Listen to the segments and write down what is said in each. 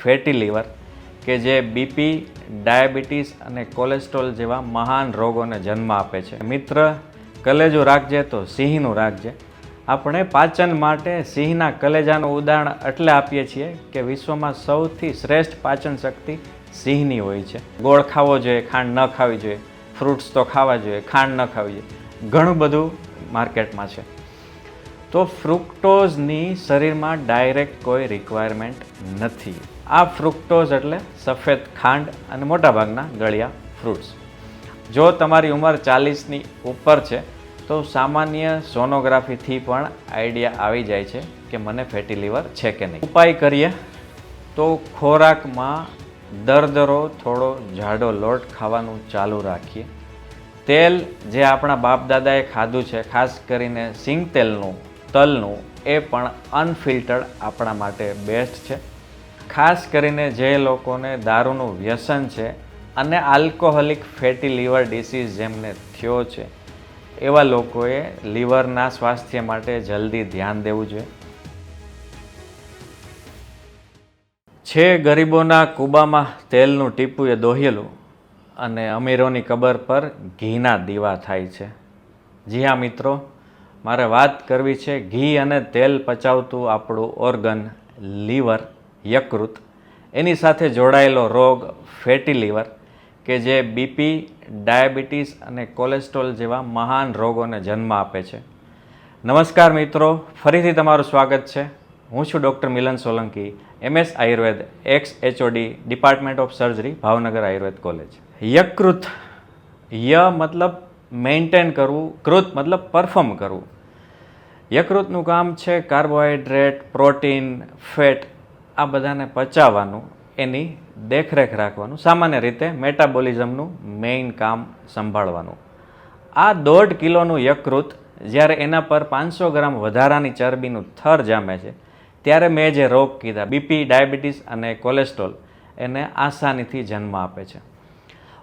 Fatty liver કે જે BP, diabetes અને કોલેસ્ટ્રોલ જેવા મહાન રોગોને જન્મ આપે છે. મિત્ર, કલેજું રાખજે તો સિંહનું રાખજે. આપણે પાચન માટે સિંહના કલેજાનું ઉદાહરણ એટલે આપીએ છીએ કે વિશ્વમાં સૌથી શ્રેષ્ઠ પાચન શક્તિ સિંહની હોય છે. ગોળ ખાવો જોઈએ, ખાંડ ન ખાવી જોઈએ, ફ્રૂટ્સ તો ખાવા જોઈએ, ખાંડ ન ખાવી જોઈએ, ઘણું બધું માર્કેટમાં છે. તો ફ્રુક્ટોઝની શરીરમાં ડાયરેક્ટ કોઈ રિક્વાયરમેન્ટ નથી. આ ફ્રુક્ટોઝ એટલે સફેદ ખાંડ અને મોટાભાગના ગળ્યા ફ્રૂટ્સ. જો તમારી ઉંમર 40ની ઉપર છે તો સામાન્ય સોનોગ્રાફીથી પણ આઈડિયા આવી જાય છે કે મને ફેટી લીવર છે કે નહીં. ઉપાય કરીએ તો ખોરાકમાં દરદરો થોડો જાડો લોટ ખાવાનું ચાલુ રાખીએ. તેલ જે આપણા બાપ દાદાએ ખાધું છે, ખાસ કરીને સિંગ તેલનું, તલનું, એ પણ અનફિલ્ટર્ડ આપણા માટે બેસ્ટ છે. ખાસ કરીને જે લોકોને દારૂનું વ્યસન છે અને આલ્કોહોલિક ફેટી લીવર ડિસીઝ જેમને થયો છે એવા લોકોએ લીવરના સ્વાસ્થ્ય માટે જલ્દી ધ્યાન દેવું જોઈએ. છે ગરીબોના કૂબામાં તેલનું ટીપું એ દોહેલું અને અમીરોની કબર પર ઘીના દીવા થાય છે. જી હા મિત્રો, મારે વાત કરવી છે ઘી અને તેલ પચાવતું આપણું ઓર્ગન લીવર, યકૃત, એની સાથે જોડાયેલો રોગ ફેટી લીવર કે જે બીપી, ડાયાબિટીસ અને કોલેસ્ટ્રોલ જેવા મહાન રોગોને જન્મ આપે છે. નમસ્કાર મિત્રો, ફરીથી તમારું સ્વાગત છે. હું છું doctor Milan Solanki, MS Ayurveda, XHOD, department of surgery, Bhavnagar Ayurveda college. યકૃત, ય મતલબ મેન્ટેન કરવું, કૃત મતલબ પરફોર્મ કરવું. યકૃતનું કામ છે કાર્બોહાઈડ્રેટ, પ્રોટીન, ફેટ આ બધાને પચાવવાનું, એની દેખરેખ રાખવાનું, સામાન્ય રીતે મેટાબોલિઝમનું મેઇન કામ સંભાળવાનું. આ 1.5 કિલોનું યકૃત જ્યારે એના પર 500 ગ્રામ વધારાની ચરબીનું થર જામે છે ત્યારે મેં જે રોગ કીધા, બીપી, ડાયાબિટીસ અને કોલેસ્ટ્રોલ, એને આસાનીથી જન્મ આપે છે.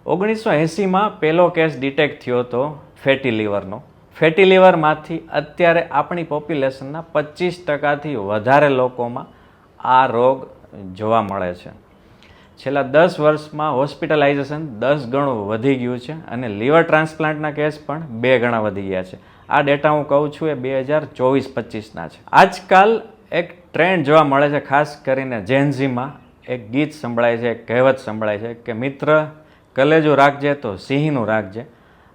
1980માં પહેલો કેસ ડિટેક્ટ થયો હતો ફેટી લીવરનો. ફેટી લીવરમાંથી અત્યારે આપણી પોપ્યુલેશનના 25%થી વધારે લોકોમાં આ રોગ જોવા મળે છે. છેલ્લા 10 વર્ષમાં હોસ્પિટલાઇઝેશન 10 ગણું વધી ગયું છે અને લીવર ટ્રાન્સપ્લાન્ટના કેસ પણ 2 ગણા વધી ગયા છે. આ ડેટા હું કહું છું એ 2024-25ના છે. આજકાલ એક ટ્રેન્ડ જોવા મળે છે, ખાસ કરીને જેનઝીમાં એક ગીત સંભળાય છે, એક કહેવત સંભળાય છે કે મિત્ર, કલેજું રાખજે તો સિંહનું રાખજે.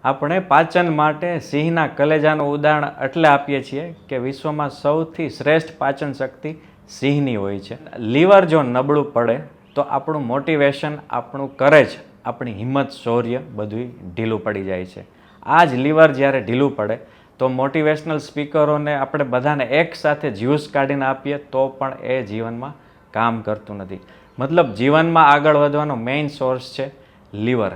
આપણે પાચન માટે સિંહના કલેજાનું ઉદાહરણ એટલે આપીએ છીએ કે વિશ્વમાં સૌથી શ્રેષ્ઠ પાચન શક્તિ સિંહની હોય છે. લીવર જો નબળું પડે તો આપણું મોટિવેશન, આપણું કરેજ, આપણી હિંમત, શૌર્ય બધું ઢીલું પડી જાય છે. આ જ લીવર જ્યારે ઢીલું પડે તો મોટિવેશનલ સ્પીકરોને આપણે બધાને એકસાથે જ્યુસ કાઢીને આપીએ તો પણ એ જીવનમાં કામ કરતું નથી. મતલબ જીવનમાં આગળ વધવાનો મેઇન સોર્સ છે લીવર.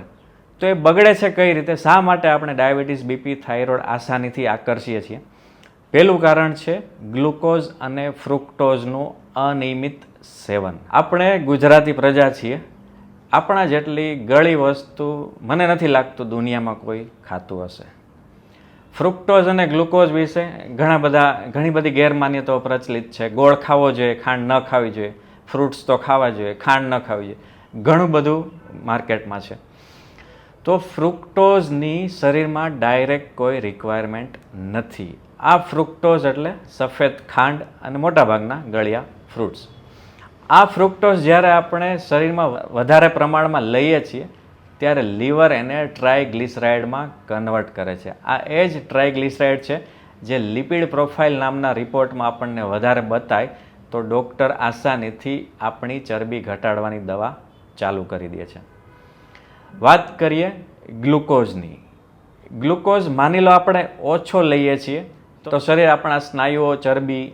તો એ બગડે છે કઈ રીતે? શા માટે આપણે ડાયાબિટીસ, બીપી, થાઇરોઇડ આસાનીથી આકર્ષીએ છીએ? પહેલું કારણ છે ગ્લુકોઝ અને ફ્રુક્ટોઝનું અનિયમિત સેવન. આપણે ગુજરાતી પ્રજા છીએ, આપણા જેટલી ગળી વસ્તુ મને નથી લાગતું દુનિયામાં કોઈ ખાતું હશે. ફ્રુક્ટોઝ અને ગ્લુકોઝ વિશે ઘણી બધી ગેરમાન્યતાઓ પ્રચલિત છે. ગોળ ખાવો જોઈએ, ખાંડ ન ખાવી જોઈએ, ફ્રૂટ્સ તો ખાવા જોઈએ, ખાંડ ન ખાવી જોઈએ, ઘણું બધું માર્કેટમાં છે. તો ફ્રુક્ટોઝની શરીરમાં ડાયરેક્ટ કોઈ રિક્વાયરમેન્ટ નથી. આ ફ્રુક્ટોઝ એટલે સફેદ ખાંડ અને મોટાભાગના ગળ્યા ફ્રૂટ્સ. આ ફ્રુક્ટોઝ જ્યારે આપણે શરીરમાં વધારે પ્રમાણમાં લઈએ છીએ ત્યારે લીવર એને ટ્રાયગ્લિસરાઇડમાં કન્વર્ટ કરે છે. આ એ જ ટ્રાયગ્લિસરાઇડ છે જે લિપિડ પ્રોફાઇલ નામના રિપોર્ટમાં આપણને વધારે બતાય તો ડૉક્ટર આસાનીથી આપણી ચરબી ઘટાડવાની દવા ચાલુ કરી દે છે. વાત કરીએ ગ્લુકોઝની. ગ્લુકોઝ માની લો આપણે ઓછો લઈએ છીએ તો શરીર આપણા સ્નાયુઓ, ચરબી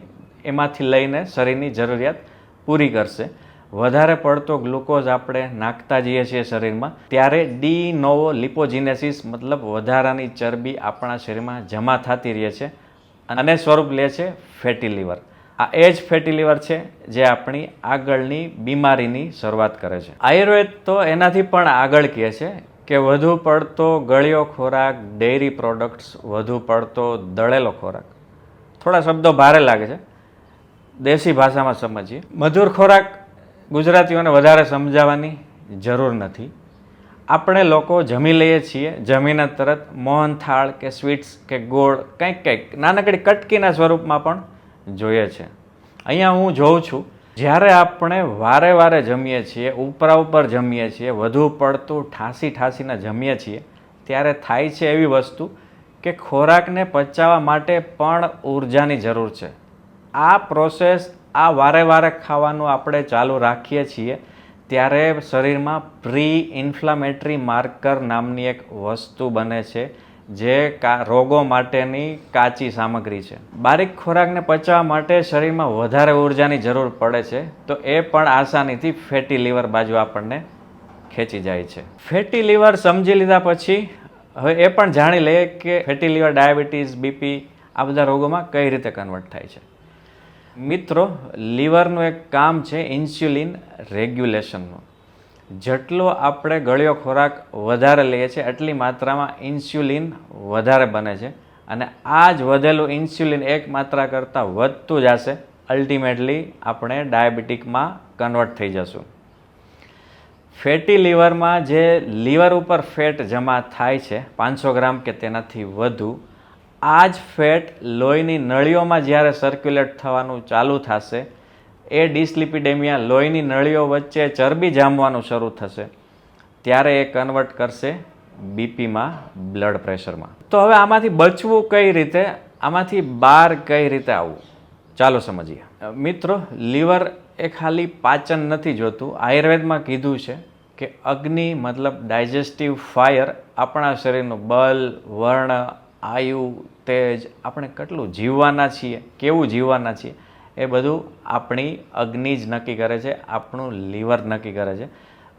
એમાંથી લઈને શરીરની જરૂરિયાત પૂરી કરશે. વધારે પડતો ગ્લુકોઝ આપણે નાખતા જઈએ છીએ શરીરમાં ત્યારે ડી નોવો લિપોજિનેસિસ મતલબ વધારાની ચરબી આપણા શરીરમાં જમા થતી રહે છે અને સ્વરૂપ લે છે ફેટી લીવર. આ એ જ ફેટી લીવર છે જે આપણી આગળની બીમારીની શરૂઆત કરે છે. આયુર્વેદ તો એનાથી પણ આગળ કહે છે કે વધુ પડતો ગળ્યો ખોરાક, ડેરી પ્રોડક્ટ્સ, વધુ પડતો દળેલો ખોરાક, થોડા શબ્દો ભારે લાગે છે, દેશી ભાષામાં સમજીએ. મધુર ખોરાક ગુજરાતીઓને વધારે સમજાવવાની જરૂર નથી. આપણે લોકો જમી લઈએ છીએ, જમીને તરત મોહનથાળ કે સ્વીટ્સ કે ગોળ કંઈક નાનકડી કટકીના સ્વરૂપમાં પણ જોઈએ છે. અહીંયા હું જોઉં છું, જ્યારે આપણે વારે વારે જમીએ છીએ, ઉપર જમીએ છીએ, વધુ પડતું ઠાસીને જમીએ છીએ, ત્યારે થાય છે એવી વસ્તુ કે ખોરાકને પચાવવા માટે પણ ઉર્જાની જરૂર છે. આ પ્રોસેસ, આ વારે વારે ખાવાનું આપણે ચાલુ રાખીએ છીએ ત્યારે શરીરમાં પ્રી ઇન્ફ્લામેટરી માર્કર નામની એક વસ્તુ બને છે, જે રોગો માટેની કાચી સામગ્રી છે. બારીક ખોરાકને પચાવવા માટે શરીરમાં વધારે ઉર્જાની જરૂર પડે છે, તો એ પણ આસાનીથી ફેટી લીવર બાજુ આપણને ખેંચી જાય છે. ફેટી લીવર સમજી લીધા પછી હવે એ પણ જાણી લઈએ કે ફેટી લીવર, ડાયાબિટીસ, બીપી આ બધા રોગોમાં કઈ રીતે કન્વર્ટ થાય છે. મિત્રો, લીવરનું એક કામ છે ઇન્સ્યુલિન રેગ્યુલેશનનું. જેટલો આપણે ગળ્યો ખોરાક વધારે લઈએ છીએ એટલી માત્રામાં ઇન્સ્યુલિન વધારે બને છે, અને આ જ વધેલું ઇન્સ્યુલિન એક માત્રા કરતાં વધતું જશે. અલ્ટિમેટલી આપણે ડાયાબિટીકમાં કન્વર્ટ થઈ જશું. ફેટી લીવરમાં જે લીવર ઉપર ફેટ જમા થાય છે 500 ગ્રામ કે તેનાથી વધુ, આ જ ફેટ લોહીની નળીઓમાં જ્યારે સર્ક્યુલેટ થવાનું ચાલુ થશે, એ ડિસ્લિપિડેમિયા, લોહીની નળીઓ વચ્ચે ચરબી જામવાનું શરૂ થશે, ત્યારે એ કન્વર્ટ કરશે બીપીમાં, બ્લડ પ્રેશરમાં. તો હવે આમાંથી બચવું કઈ રીતે, આમાંથી બહાર કઈ રીતે આવવું, ચાલો સમજીએ. મિત્રો, લીવર એ ખાલી પાચન નથી જોતું. આયુર્વેદમાં કીધું છે કે અગ્નિ મતલબ ડાયજેસ્ટિવ ફાયર આપણા શરીરનું બલ, વર્ણ, આયુ, તેજ, આપણે કેટલું જીવવાના છીએ, કેવું જીવવાના છીએ, એ બધું આપણી અગ્નિ જ નક્કી કરે છે, આપણું લીવર નક્કી કરે છે.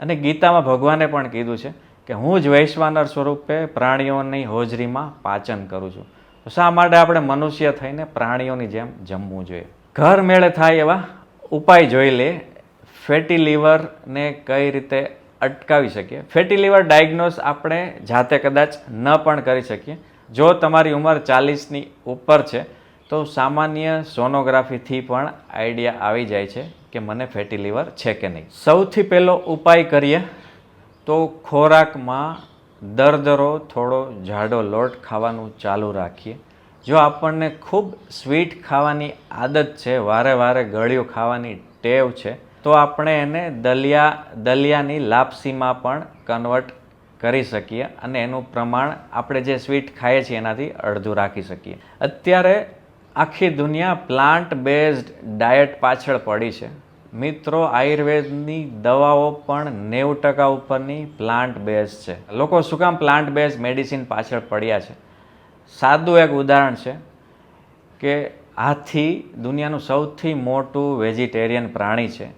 અને ગીતામાં ભગવાને પણ કીધું છે કે હું જ વૈશ્વાનર સ્વરૂપે પ્રાણીઓની હોજરીમાં પાચન કરું છું. તો શા માટે આપણે મનુષ્ય થઈને પ્રાણીઓની જેમ જમવું જોઈએ? ઘર મેળે થાય એવા ઉપાય જોઈ લે. ફેટી લીવરને કઈ રીતે અટકાવી શકીએ. ફેટી લીવર ડાયગ્નોસ આપણે જાતે કદાચ ન પણ કરી શકીએ. જો તમારી ઉંમર 40ની ઉપર છે તો સામાન્ય સોનોગ્રાફીથી પણ આઈડિયા આવી જાય છે કે મને ફેટી લીવર છે કે નહીં. સૌથી પહેલો ઉપાય કરીએ તો ખોરાકમાં દરદરો થોડો જાડો લોટ ખાવાનું ચાલુ રાખીએ. જો આપણને ખૂબ સ્વીટ ખાવાની આદત છે, વારે વારે ગળ્યું ખાવાની ટેવ છે, તો આપણે એને દલિયાની લાપસીમાં પણ કન્વર્ટ કરી શકીએ અને એનું પ્રમાણ આપણે જે સ્વીટ ખાઈએ છીએ એનાથી અડધું રાખી શકીએ. અત્યારે આખી દુનિયા પ્લાન્ટ બેઝડ ડાયટ પાછળ પડી છે. મિત્રો, આયુર્વેદની દવાઓ પણ 90% ઉપરની પ્લાન્ટ બેઝ છે. લોકો શું કામ પ્લાન્ટ બેઝ મેડિસિન પાછળ પડ્યા છે? સાદું એક ઉદાહરણ છે કે હાથી દુનિયાનું સૌથી મોટું વેજીટેરિયન પ્રાણી છે.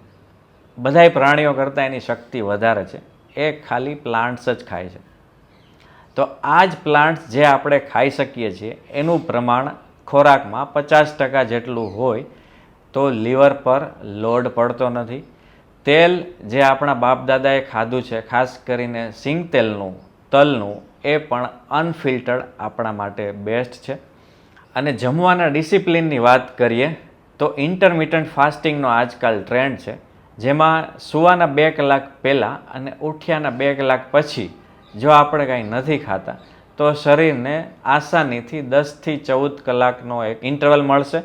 બધાય પ્રાણીઓ કરતાં એની શક્તિ વધારે છે. એ ખાલી પ્લાન્ટ્સ જ ખાય છે. તો આ જ પ્લાન્ટ્સ જે આપણે ખાઈ શકીએ છીએ એનું પ્રમાણ ખોરાકમાં 50% જેટલું હોય તો લીવર પર લોડ પડતો નથી. તેલ જે આપણા બાપ દાદાએ ખાધું છે, ખાસ કરીને સિંગ તેલનું, તલનું, એ પણ અનફિલ્ટર્ડ આપણા માટે બેસ્ટ છે. અને જમવાના ડિસિપ્લિનની વાત કરીએ તો ઇન્ટરમિટન્ટ ફાસ્ટિંગનો આજકાલ ટ્રેન્ડ છે, જેમાં સૂવાના 2 કલાક પહેલાં અને ઉઠ્યાના 2 કલાક પછી જો આપણે કાંઈ નથી ખાતા તો શરીરને આસાનીથી 10થી 14 કલાકનો એક ઇન્ટરવલ મળશે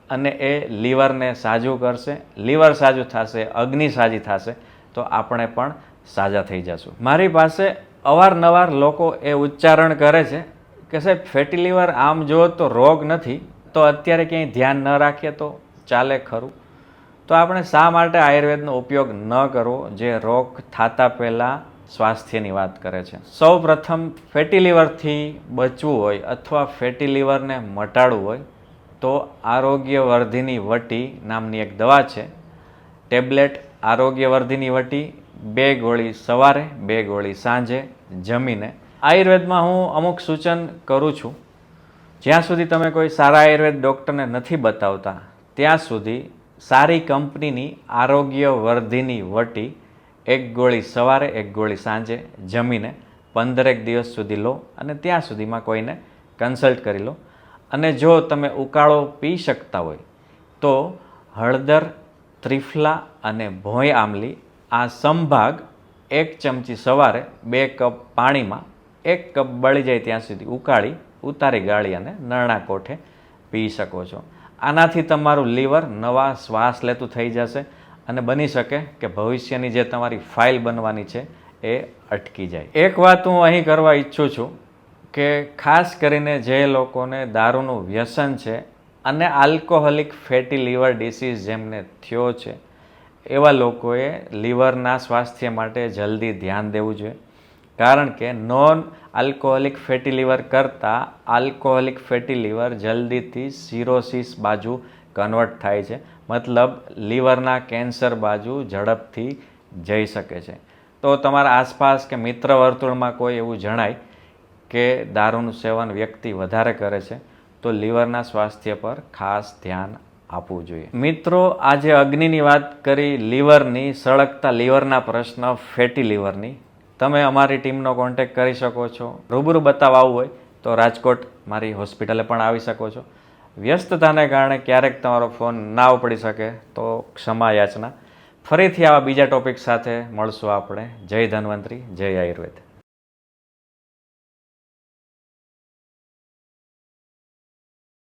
અને એ લીવરને સાજું કરશે. લીવર સાજું થશે, અગ્નિ સાજી થશે, તો આપણે પણ સાજા થઈ જશું. મારી પાસે અવારનવાર લોકો એ ઉચ્ચારણ કરે છે કે સાહેબ, ફેટી લીવર આમ જુઓ તો રોગ નથી, તો અત્યારે ક્યાંય ધ્યાન ન રાખીએ તો ચાલે ખરું? તો આપણે શા માટે આયુર્વેદનો ઉપયોગ ન કરવો, જે રોગ થતા પહેલાં સ્વાસ્થ્યની વાત કરે છે? સૌ પ્રથમ, ફેટી લીવરથી બચવું હોય અથવા ફેટી લીવરને મટાડવું હોય તો આરોગ્યવર્ધિની વટી નામની એક દવા છે. ટેબ્લેટ આરોગ્યવર્ધિની વટી 2 ગોળી સવારે, 2 ગોળી સાંજે જમીને. આયુર્વેદમાં હું અમુક સૂચન કરું છું. જ્યાં સુધી તમે કોઈ સારા આયુર્વેદ ડૉક્ટરને નથી બતાવતા ત્યાં સુધી સારી કંપનીની આરોગ્યવર્ધિની વટી 1 ગોળી સવારે, 1 ગોળી સાંજે જમીને 15 દિવસ સુધી લો અને ત્યાં સુધીમાં કોઈને કન્સલ્ટ કરી લો. અને જો તમે ઉકાળો પી શકતા હોય તો હળદર ત્રિફલા અને ભોંય આમલી આ સમભાગ 1 ચમચી સવારે 2 કપ પાણીમાં 1 કપ બળી જાય ત્યાં સુધી ઉકાળી ઉતારી ગાળી અને નરણા કોઠે પી શકો છો. આનાથી તમારું લીવર નવા શ્વાસ લેતું થઈ જશે અને બની શકે કે ભવિષ્યની જે તમારી ફાઇલ બનવાની છે એ અટકી જાય. એક વાત હું અહીં કરવા ઈચ્છું છું કે ખાસ કરીને જે લોકોને દારૂનું વ્યસન છે અને આલ્કોહોલિક ફેટી લીવર ડિસીઝ જેમને થયો છે એવા લોકોએ લીવરના સ્વાસ્થ્ય માટે જલ્દી ધ્યાન દેવું જોઈએ. કારણ કે નોન આલ્કોહોલિક ફેટી લીવર કરતાં આલ્કોહોલિક ફેટી લીવર જલ્દીથી સિરોસિસ બાજુ કન્વર્ટ થાય છે, મતલબ લીવરના કેન્સર બાજુ ઝડપથી જઈ શકે છે. તો તમારા આસપાસ કે મિત્ર વર્તુળમાં કોઈ એવું જણાય કે દારૂનું સેવન વ્યક્તિ વધારે કરે છે તો લીવરના સ્વાસ્થ્ય પર ખાસ ધ્યાન આપવું જોઈએ. મિત્રો, આજે અગ્નિની વાત કરી લીવરની, સળગતા લીવરના પ્રશ્ન, ફેટી લીવરની. તમે અમારી ટીમનો કોન્ટેક્ટ કરી શકો છો. રૂબરૂ બતાવવા આવવું હોય તો રાજકોટ મારી હોસ્પિટલે પણ આવી શકો છો. વ્યસ્તતાને કારણે ક્યારેક તમારો ફોન ના ઉપડી શકે તો ક્ષમા યાચના. ફરીથી આવા બીજા ટોપિક સાથે મળશું આપણે. જય ધન્વંતરી, જય આયુર્વેદ.